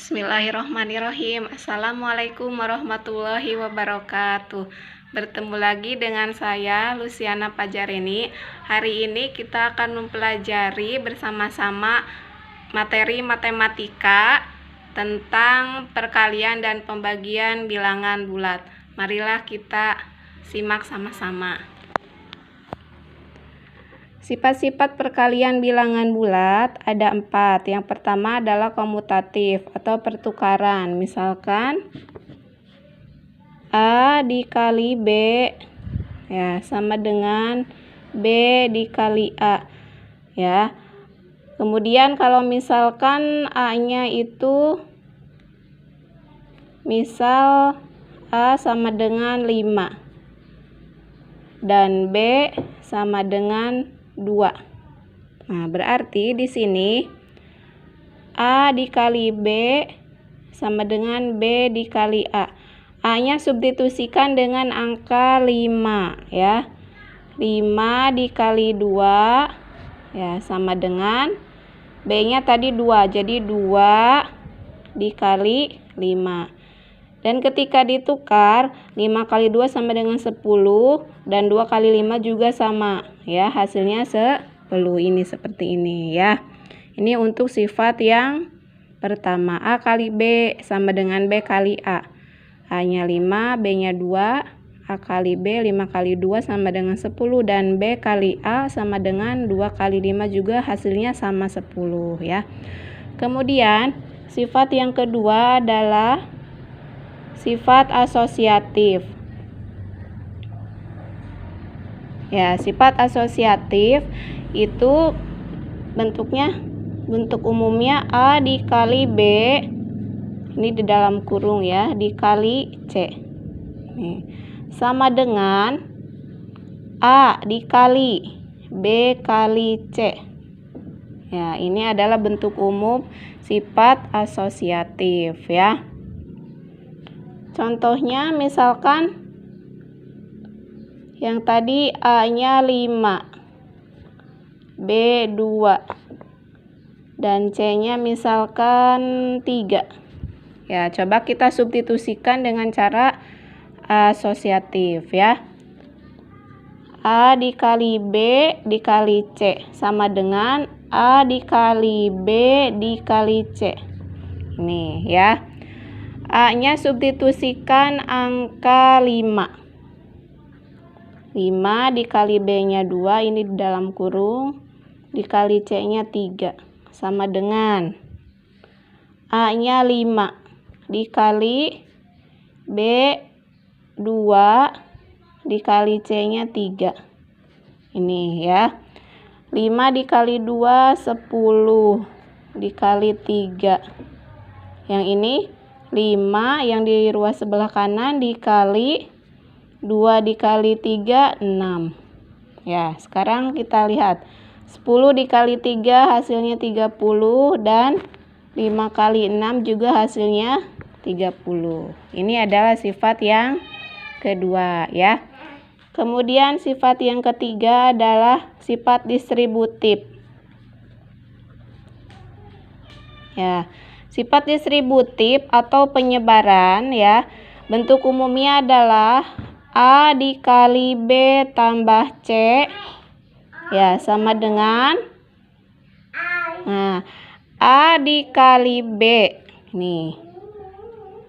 Bismillahirrahmanirrahim. Assalamualaikum warahmatullahi wabarakatuh. Bertemu lagi dengan saya Luciana Pajarini. Hari ini kita akan mempelajari bersama-sama materi matematika tentang perkalian dan pembagian bilangan bulat. Marilah kita simak sama-sama. Sifat-sifat perkalian bilangan bulat ada 4. Yang pertama adalah komutatif atau pertukaran. Misalkan A dikali B ya sama dengan B dikali A ya. Kemudian kalau misalkan A-nya itu misal A sama dengan 5 dan B sama dengan 2. Nah, berarti di sini A dikali B sama dengan B dikali A. A-nya substitusikan dengan angka 5 ya. 5 dikali 2 ya sama dengan B-nya tadi 2. Jadi 2 dikali 5. Dan ketika ditukar 5 kali 2 sama dengan 10 dan 2 kali 5 juga sama ya, hasilnya 10. Ini seperti ini ya. Ini untuk sifat yang pertama. A kali B sama dengan B kali A. A-nya 5, B-nya 2. A kali B 5 kali 2 sama dengan 10 dan B kali A sama dengan 2 kali 5 juga hasilnya sama 10 ya. Kemudian sifat yang kedua adalah sifat asosiatif. Ya, sifat asosiatif itu bentuk umumnya A dikali B, ini di dalam kurung ya, dikali C. Nih, sama dengan A dikali B kali C. Ya, ini adalah bentuk umum sifat asosiatif ya. Contohnya misalkan yang tadi A-nya 5, B 2, dan C-nya misalkan 3. Ya, coba kita substitusikan dengan cara asosiatif ya. A dikali B dikali C sama dengan A dikali B dikali C. Ini ya. A-nya substitusikan angka 5. 5 dikali B-nya 2, ini di dalam kurung, dikali C-nya 3. Sama dengan A-nya 5 dikali B 2 dikali C-nya 3. Ini ya. 5 dikali 2, 10 dikali 3. Yang ini 5 yang di ruas sebelah kanan dikali 2 dikali 3, 6. Ya, sekarang kita lihat. 10 dikali 3 hasilnya 30 dan 5 kali 6 juga hasilnya 30. Ini adalah sifat yang kedua ya. Kemudian sifat yang ketiga adalah sifat distributif. Ya. Sifat distributif atau penyebaran ya, bentuk umumnya adalah A dikali B tambah C ya sama dengan A dikali B. Nih,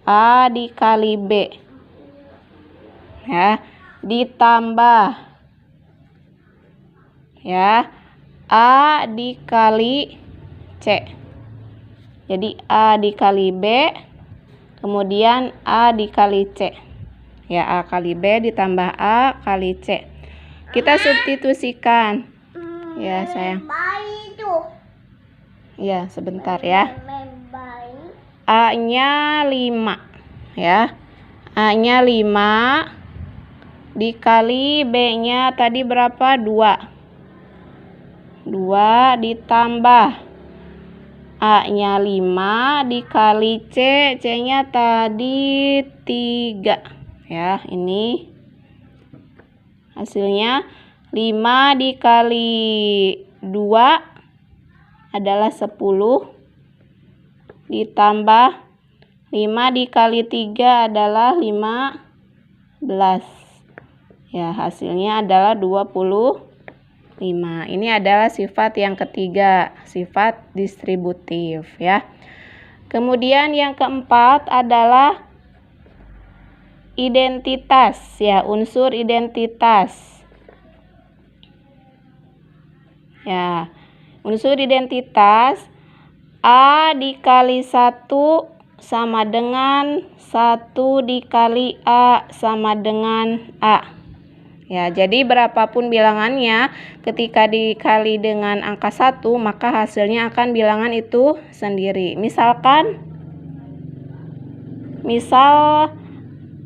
A dikali B ya ditambah ya A dikali C. Jadi A dikali B, kemudian A dikali C. Ya, A kali B ditambah A kali C. Kita substitusikan. Ya, sayang. Ya, sebentar ya. A-nya 5. Ya. A-nya 5 dikali B-nya tadi berapa? 2. 2 ditambah A-nya 5 dikali C, C-nya tadi 3. Ya, ini hasilnya 5 dikali 2 adalah 10 ditambah 5 dikali 3 adalah 15. Ya, hasilnya adalah 25. Ini adalah sifat yang ketiga, sifat distributif ya. Kemudian yang keempat adalah identitas ya, unsur identitas. Ya, unsur identitas A dikali 1 sama dengan 1 dikali A sama dengan A. Ya, jadi berapapun bilangannya, ketika dikali dengan angka 1, maka hasilnya akan bilangan itu sendiri. Misal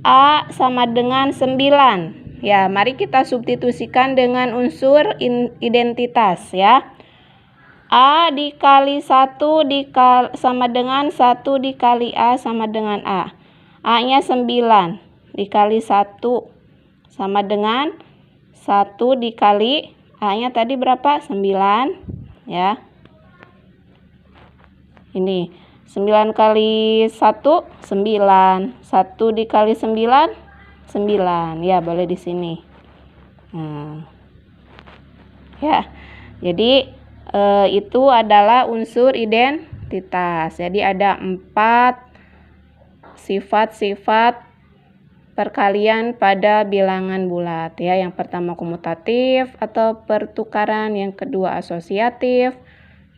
A sama dengan 9. Ya, mari kita substitusikan dengan unsur identitas ya. A dikali 1 sama dengan 1 dikali A sama dengan A. A-nya 9 dikali 1 sama dengan 1 dikali A-nya tadi berapa? 9 ya. Ini 9 kali 1 9. 1 dikali 9 9. Ya, boleh di sini. Ya. Jadi itu adalah unsur identitas. Jadi ada 4 sifat-sifat perkalian pada bilangan bulat ya. Yang pertama komutatif atau pertukaran, yang kedua asosiatif,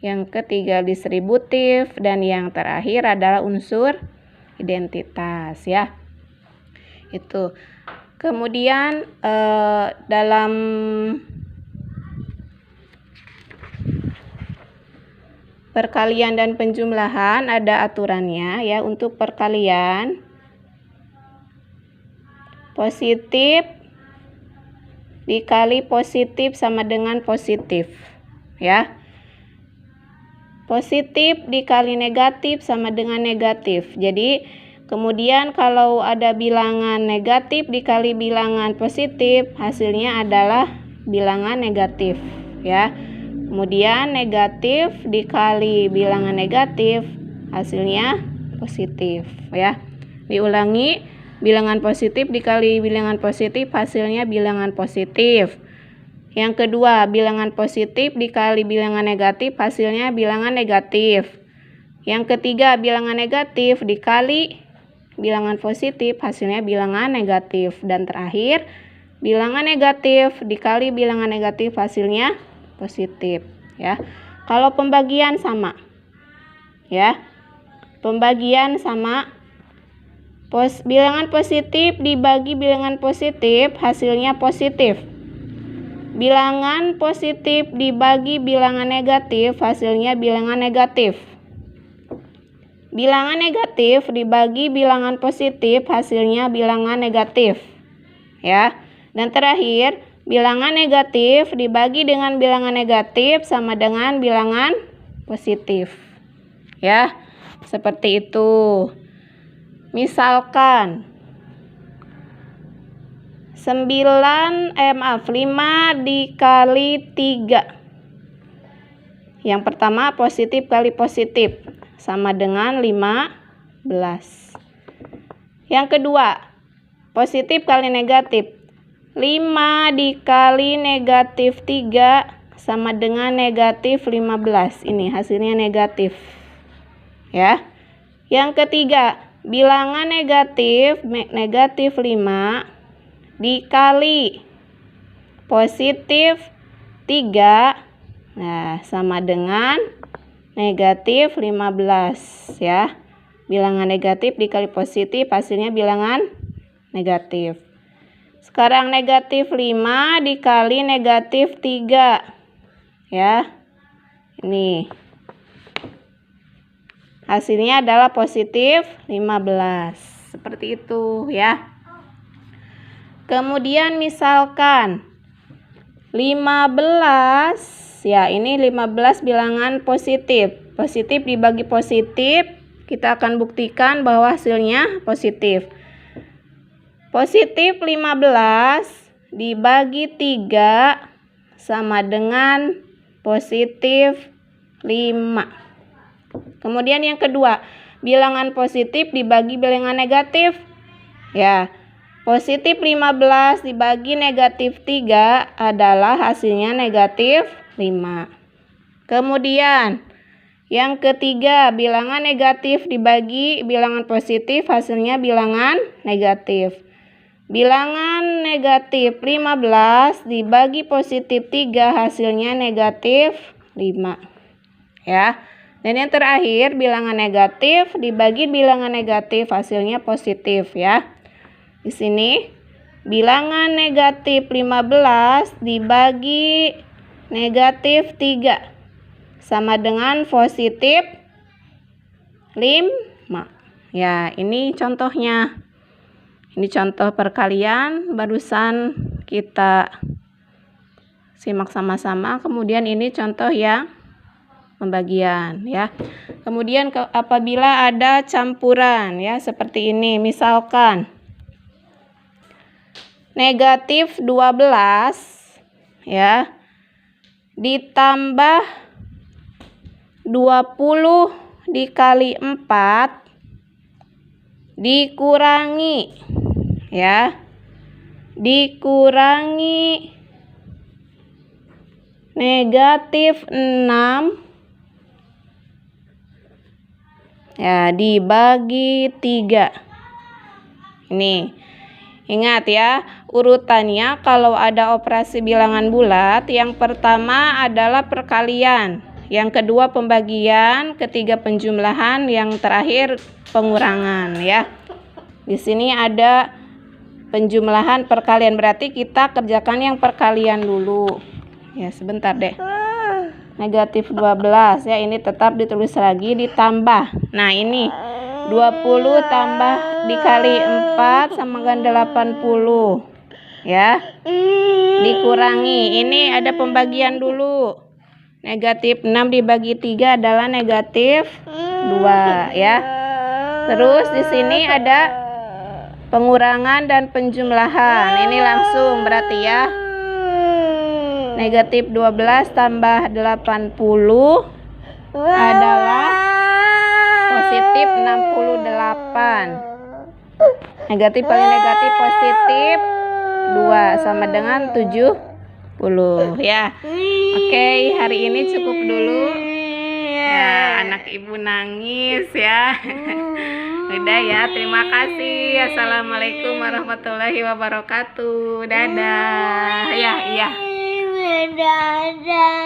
yang ketiga distributif, dan yang terakhir adalah unsur identitas ya. Itu. Kemudian dalam perkalian dan penjumlahan ada aturannya ya. Untuk perkalian, positif dikali positif sama dengan positif ya. Positif dikali negatif sama dengan negatif. Jadi kemudian kalau ada bilangan negatif dikali bilangan positif, hasilnya adalah bilangan negatif ya. Kemudian negatif dikali bilangan negatif, hasilnya positif ya. Diulangi, bilangan positif dikali bilangan positif, hasilnya bilangan positif. Yang kedua, bilangan positif dikali bilangan negatif, hasilnya bilangan negatif. Yang ketiga, bilangan negatif dikali bilangan positif, hasilnya bilangan negatif. Dan terakhir, bilangan negatif dikali bilangan negatif, hasilnya positif ya. Kalau pembagian sama ya. Pembagian sama. Bilangan positif dibagi bilangan positif, hasilnya positif. Bilangan positif dibagi bilangan negatif, hasilnya bilangan negatif. Bilangan negatif dibagi bilangan positif, hasilnya bilangan negatif ya. Dan terakhir, bilangan negatif dibagi dengan bilangan negatif sama dengan bilangan positif ya. Seperti itu. Misalkan 5 dikali 3. Yang pertama positif kali positif sama dengan 15. Yang kedua positif kali negatif. 5 dikali negatif 3 sama dengan negatif 15. Ini hasilnya negatif ya. Yang ketiga, bilangan negatif 5 dikali positif 3, nah sama dengan negatif 15 ya. Bilangan negatif dikali positif, hasilnya bilangan negatif. Sekarang negatif 5 dikali negatif 3 ya. Ini hasilnya adalah positif 15. Seperti itu ya. Kemudian misalkan 15 ya, ini 15 bilangan positif. Positif dibagi positif, kita akan buktikan bahwa hasilnya positif. Positif 15 dibagi 3 sama dengan positif 5. Kemudian yang kedua, bilangan positif dibagi bilangan negatif. Ya, positif 15 dibagi negatif 3 adalah hasilnya negatif 5. Kemudian yang ketiga, bilangan negatif dibagi bilangan positif hasilnya bilangan negatif. Bilangan negatif 15 dibagi positif 3 hasilnya negatif 5. Ya. Dan yang terakhir, bilangan negatif dibagi bilangan negatif hasilnya positif ya. Di sini bilangan negatif 15 dibagi negatif 3 sama dengan positif 5. Ya, ini contohnya. Ini contoh perkalian barusan kita simak sama-sama. Kemudian ini contoh yang pembagian ya. Kemudian apabila ada campuran ya seperti ini, misalkan negatif 12 ya ditambah 20 dikali 4 dikurangi ya, dikurangi negatif 6 ya dibagi 3. Ini ingat ya, urutannya kalau ada operasi bilangan bulat, yang pertama adalah perkalian, yang kedua pembagian, ketiga penjumlahan, yang terakhir pengurangan ya. Di sini ada penjumlahan perkalian, berarti kita kerjakan yang perkalian dulu. Ya, sebentar deh. Negatif 12 ya, ini tetap ditulis lagi ditambah. Nah, ini 20 tambah dikali 4 sama dengan 80 ya. Dikurangi, ini ada pembagian dulu. Negatif 6 dibagi 3 adalah negatif 2 ya. Terus di sini ada pengurangan dan penjumlahan. Ini langsung berarti ya. Negatif 12 tambah 80 adalah positif 68. Negatif kali negatif positif 2 sama dengan 70 ya. Oke, hari ini cukup dulu. Ya, anak ibu nangis ya. Udah ya, terima kasih. Assalamualaikum warahmatullahi wabarakatuh. Dadah. Ya, iya. Dadah.